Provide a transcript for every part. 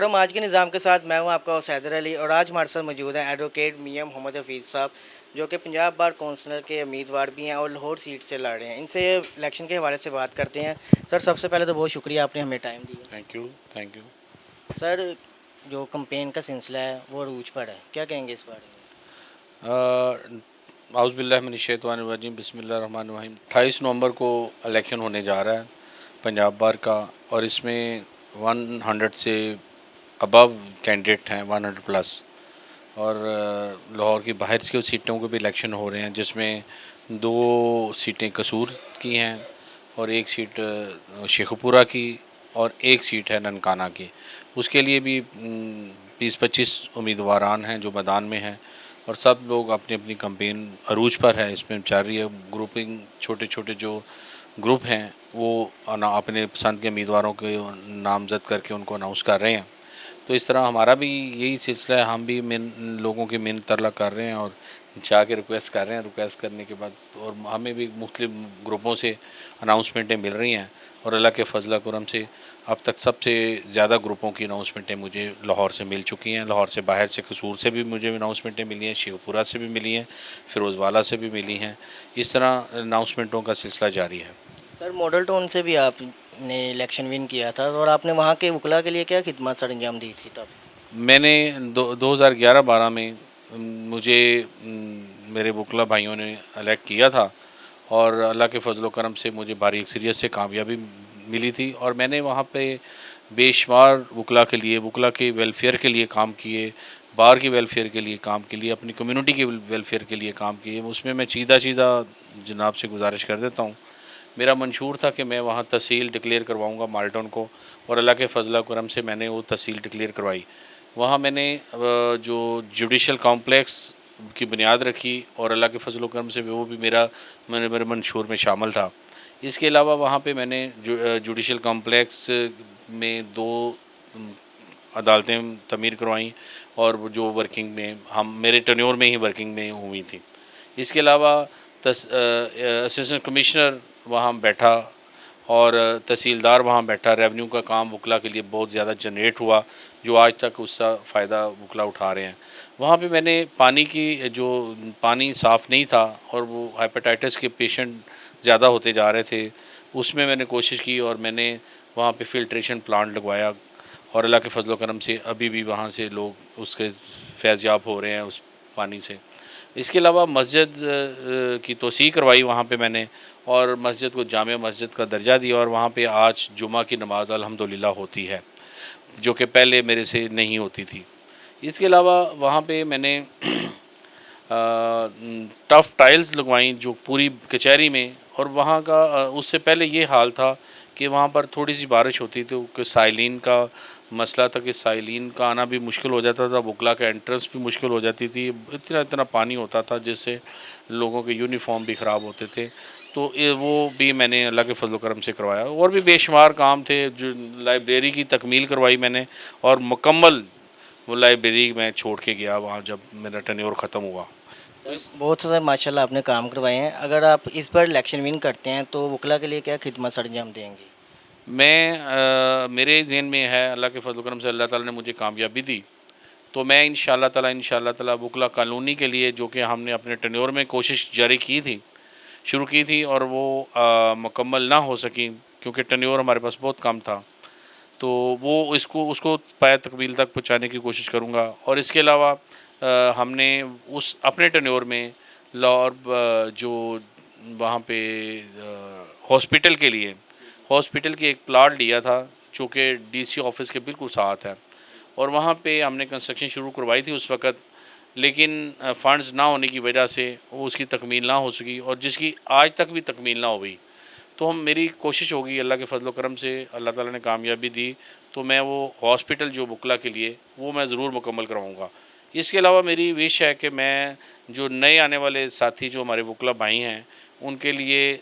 Programme आज के निज़ाम के साथ मैं हूं आपका होस्ट हैदर अली और आज हमारे साथ मौजूद हैं एडवोकेट मियां मोहम्मद हफीज़ साहब जो कि पंजाब बार कौंसलर के उम्मीदवार भी हैं और लाहौर सीट से लड़ रहे हैं। इनसे इलेक्शन के हवाले से बात करते हैं। सर, सबसे पहले तो बहुत शुक्रिया आपने हमें टाइम दिया। Thank you. Thank you. Sir, जो कंपेन का सिलसिला है वो अरूज पर है, क्या कहेंगे इस बारे में? आउज़ुबिल्लाहिमिनश्शैतानिर्रजीम बिस्मिल्लाहिर्रहमानिर्रहीम 28 नवंबर को इलेक्शन होने जा रहा है पंजाब बार का, और इसमें 100 से अबव कैंडिडेट हैं, 100 प्लस। और लाहौर की बाहर की सीटों के भी इलेक्शन हो रहे हैं, जिसमें 2 सीटें कसूर की हैं और 1 सीट शेखपुरा की और 1 सीट है ननकाना की। उसके लिए भी 20-25 उम्मीदवारान हैं जो मैदान में हैं, और सब लोग अपनी अपनी कैंपेन अरूज पर है, इसमें चल रही है। ग्रुपिंग छोटे छोटे जो ग्रुप हैं वो अपने पसंद के उम्मीदवारों के नामज़द करके उनको अनाउंस कर रहे हैं। तो इस तरह हमारा भी यही सिलसिला है, हम भी लोगों की मिन्नत तरला कर रहे हैं और जाके रिक्वेस्ट कर रहे हैं। रिक्वेस्ट करने के बाद और हमें भी मुख्तलिफ ग्रुपों से अनाउंसमेंटें मिल रही हैं, और अल्लाह के फजल करम से अब तक सबसे ज़्यादा ग्रुपों की अनाउंसमेंटें मुझे लाहौर से मिल चुकी हैं। लाहौर से बाहर से कसूर से भी मुझे अनाउंसमेंटें मिली हैं, शेखपुरा से भी मिली हैं, फिरोज़वाला से भी मिली हैं। इस तरह अनाउंसमेंटों का सिलसिला जारी है। सर, मॉडल टाउन से भी आपने इलेक्शन विन किया था और आपने वहाँ के वकला के लिए क्या खिदमत सर अंजाम दी थी तब? मैंने 2011-12 में मुझे मेरे वकला भाइयों ने इलेक्ट किया था, और अल्लाह के फजल करम से मुझे भारी अक्सरियत से कामयाबी मिली थी। और मैंने वहाँ पे बेशुमार वकला के लिए, वकला के वेलफेयर के लिए काम किए, बार की वेलफेयर के लिए काम के लिए, अपनी कम्युनिटी के वेलफेयर के लिए काम किए। उसमें मैं सीधा जनाब से गुजारिश कर देता हूँ। मेरा मंशूर था कि मैं वहाँ तहसील डिक्लेयर करवाऊँगा माल्टन को, और अल्लाह के फजल करम से मैंने वो तहसील डिक्लेयर करवाई। वहाँ मैंने जो जुडिशल कॉम्प्लेक्स की बुनियाद रखी, और अल्लाह के फजल करम से वो भी मेरे मंशूर में शामिल था। इसके अलावा वहाँ पे मैंने जुडिशल कॉम्प्लेक्स में 2 अदालतें तमीर करवाईं, और वो जो वर्किंग में हम मेरे टेन्योर में ही वर्किंग में हुई थी। इसके अलावा असिस्टेंट कमिश्नर वहाँ बैठा, और तहसीलदार वहाँ बैठा। रेवेन्यू का काम वकला के लिए बहुत ज़्यादा जनरेट हुआ, जो आज तक उसका फ़ायदा वकला उठा रहे हैं। वहाँ पे मैंने पानी साफ़ नहीं था, और वो हेपेटाइटिस के पेशेंट ज़्यादा होते जा रहे थे। उसमें मैंने कोशिश की और मैंने वहाँ पे फ़िल्ट्रेशन प्लांट लगवाया, और अल्लाह के फजल करम से अभी भी वहाँ से लोग उसके फैज़याब हो रहे हैं उस पानी से। इसके अलावा मस्जिद की तोसी करवाई वहाँ पे मैंने, और मस्जिद को जामे मस्जिद का दर्जा दिया, और वहाँ पे आज जुमा की नमाज़ अल्हम्दुलिल्लाह होती है, जो कि पहले मेरे से नहीं होती थी। इसके अलावा वहाँ पे मैंने टफ़ टाइल्स लगवाई जो पूरी कचहरी में, और वहाँ का उससे पहले ये हाल था कि वहाँ पर थोड़ी सी बारिश होती तो कि साइलिन का मसला था, कि साइलिन का आना भी मुश्किल हो जाता था, वकला का एंट्रेंस भी मुश्किल हो जाती थी। इतना इतना पानी होता था जिससे लोगों के यूनिफॉर्म भी ख़राब होते थे। तो वो भी मैंने अल्लाह के फजल करम से करवाया। और भी बेशुमार काम थे, जो लाइब्रेरी की तकमील करवाई मैंने, और मुकम्मल वो लाइब्रेरी मैं छोड़ के गया वहाँ जब मेरा टेन्योर ख़त्म हुआ। तो इस बहुत सारे माशाल्लाह आपने काम करवाए हैं। अगर आप इस बार इलेक्शन विन करते हैं तो वकला के लिए क्या खिदमत सर अंजाम देंगे? मेरे ज़हन में है, अल्लाह के फजल करम से अल्लाह ताला ने मुझे कामयाबी दी, तो मैं इंशाअल्लाह ताला वकला कॉलोनी के लिए, जो कि हमने अपने टेन्योर में कोशिश जारी की थी, शुरू की थी, और वो मुकम्मल ना हो सकी क्योंकि टेन्योर हमारे पास बहुत कम था। तो वो उसको पाया तकमील तक पहुँचाने की कोशिश करूँगा। और इसके अलावा हमने उस अपने टेन्योर में लाहौर जो वहाँ पे हॉस्पिटल के लिए हॉस्पिटल की एक प्लाट लिया था, जो कि डीसी ऑफिस के बिल्कुल साथ है, और वहाँ पे हमने कंस्ट्रक्शन शुरू करवाई थी उस वक़्त। लेकिन फ़ंड्स ना होने की वजह से वो उसकी तकमील ना हो सकी, और जिसकी आज तक भी तकमील ना हो गई। तो मेरी कोशिश होगी, अल्लाह के फजल करम से अल्लाह ताला ने कामयाबी दी, तो मैं वो हॉस्पिटल जो वकला के लिए वो मैं ज़रूर मुकम्मल करवाऊँगा। इसके अलावा मेरी विश है कि मैं जो नए आने वाले साथी जो हमारे वकला भाई हैं, उनके लिए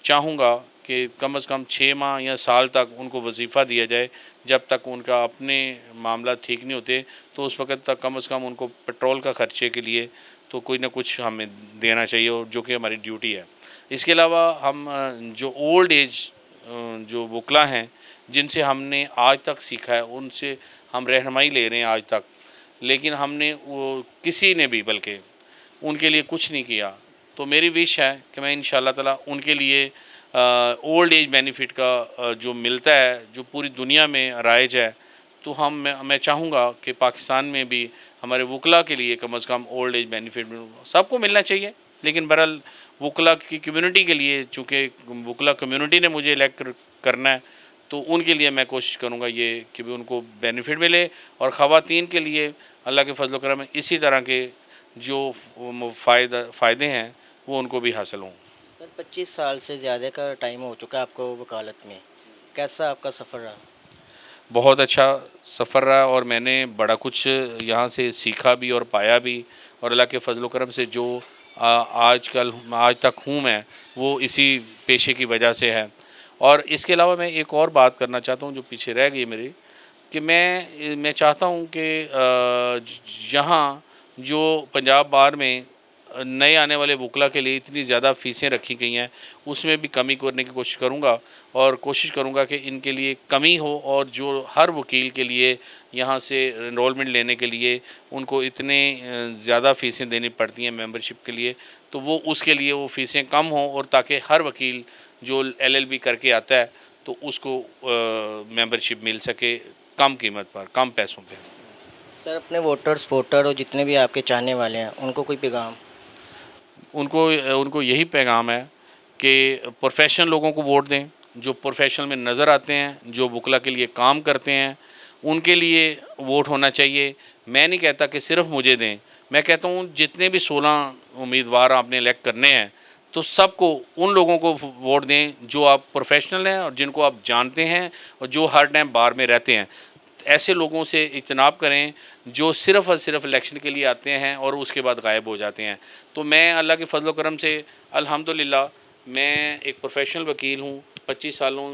चाहूँगा कि कम से कम 6 माह या साल तक उनको वजीफ़ा दिया जाए। जब तक उनका अपने मामला ठीक नहीं होते, तो उस वक़्त तक कम से कम उनको पेट्रोल का ख़र्चे के लिए तो कोई ना कुछ हमें देना चाहिए, और जो कि हमारी ड्यूटी है। इसके अलावा हम जो ओल्ड एज जो वकला हैं, जिनसे हमने आज तक सीखा है, उनसे हम रहनुमाई ले रहे हैं आज तक, लेकिन हमने वो किसी ने भी बल्कि उनके लिए कुछ नहीं किया। तो मेरी विश है कि मैं इंशाल्लाह ताला उनके लिए ओल्ड एज बेनिफिट का जो मिलता है, जो पूरी दुनिया में राइज है, तो मैं चाहूँगा कि पाकिस्तान में भी हमारे वकला के लिए कम से कम ओल्ड एज बेनिफिट सबको मिलना चाहिए। लेकिन बहरहाल वकला की कम्युनिटी के लिए, चूँकि वकला कम्युनिटी ने मुझे इलेक्ट करना है, तो उनके लिए मैं कोशिश करूँगा ये कि भी उनको बेनिफिट मिले, और ख़वातीन के लिए अल्लाह के फजल करम इसी तरह के जो फ़ायदे हैं वो उनको भी हासिल हों। सर 25 साल से ज़्यादा का टाइम हो चुका है आपको वकालत में, कैसा आपका सफ़र रहा? बहुत अच्छा सफ़र रहा, और मैंने बड़ा कुछ यहाँ से सीखा भी और पाया भी, और अल्लाह के फजल करम से जो आज तक हूँ मैं, वो इसी पेशे की वजह से है। और इसके अलावा मैं एक और बात करना चाहता हूँ जो पीछे रह गई मेरी, कि मैं चाहता हूँ कि यहाँ जो पंजाब बार में नए आने वाले वकला के लिए इतनी ज़्यादा फ़ीसें रखी गई हैं, उसमें भी कमी करने की कोशिश करूँगा, और कोशिश करूँगा कि इनके लिए कमी हो, और जो हर वकील के लिए यहाँ से इनरोलमेंट लेने के लिए उनको इतने ज़्यादा फ़ीसें देनी पड़ती हैं मेंबरशिप के लिए, तो वो उसके लिए वो फ़ीसें कम हों, और ताकि हर वकील जो LLB करके आता है तो उसको मेंबरशिप मिल सके कम कीमत पर, कम पैसों पे। सर अपने वोटर सपोर्टर और जितने भी आपके चाहने वाले हैं उनको कोई पैगाम? उनको यही पैगाम है कि प्रोफेशनल लोगों को वोट दें, जो प्रोफेशनल में नज़र आते हैं, जो वकला के लिए काम करते हैं, उनके लिए वोट होना चाहिए। मैं नहीं कहता कि सिर्फ मुझे दें, मैं कहता हूँ जितने भी 16 उम्मीदवार आपने इलेक्ट करने हैं, तो सबको उन लोगों को वोट दें जो आप प्रोफेशनल हैं और जिनको आप जानते हैं, और जो हर टाइम बार में रहते हैं। ऐसे लोगों से इज्तनाब करें जो सिर्फ़ और सिर्फ इलेक्शन के लिए आते हैं और उसके बाद गायब हो जाते हैं। तो मैं अल्लाह के फजल करम से अल्हम्दुलिल्लाह मैं एक प्रोफेशनल वकील हूँ। 25 सालों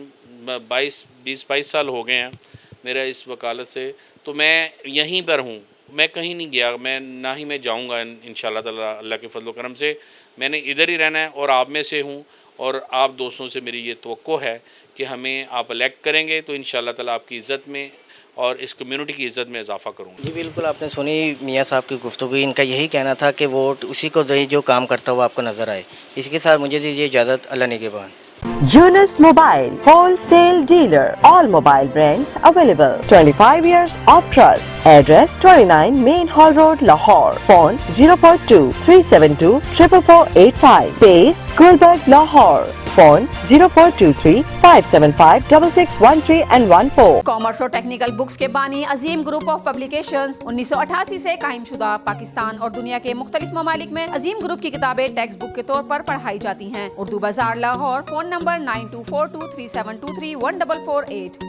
20-22 साल हो गए हैं मेरा इस वकालत से, तो मैं यहीं पर हूँ, मैं कहीं नहीं गया, मैं ना ही मैं जाऊँगा इंशाल्लाह ताला। अल्लाह के फजल करम से मैंने इधर ही रहना है, और आप में से हूँ, और आप दोस्तों से मेरी ये तवक्को है कि हमें आप इलेक्ट करेंगे तो इंशाल्लाह ताला आपकी इज़्ज़त में और इस कम्युनिटी की इज़्ज़त में इजाफ़ा करूँगा। जी बिल्कुल, आपने सुनी मियाँ साहब की गुफ्तगू। इनका यही कहना था कि वोट उसी को दें जो काम करता हुआ आपको नज़र आए। इसके साथ मुझे दीजिए इजाज़त। अल्लाह निगहबान। Yunus Mobile, wholesale dealer. All mobile brands available. 25 years of trust. Address 29 Main Hall Road, Lahore. Phone 042 372 44485. Base Gulberg, Lahore. Phone 0423 575 6613 and 14. Commerce और टेक्निकल बुक्स के बानी अजीम ग्रुप ऑफ पब्लिकेशंस 1988 से कायम शुदा। पाकिस्तान और दुनिया के मुख्तलिफ ममालिक में अजीम ग्रुप की किताबें टेक्स्ट बुक के तौर पर पढ़ाई जाती हैं। उर्दू बाजार, लाहौर। Phone number 924237231448।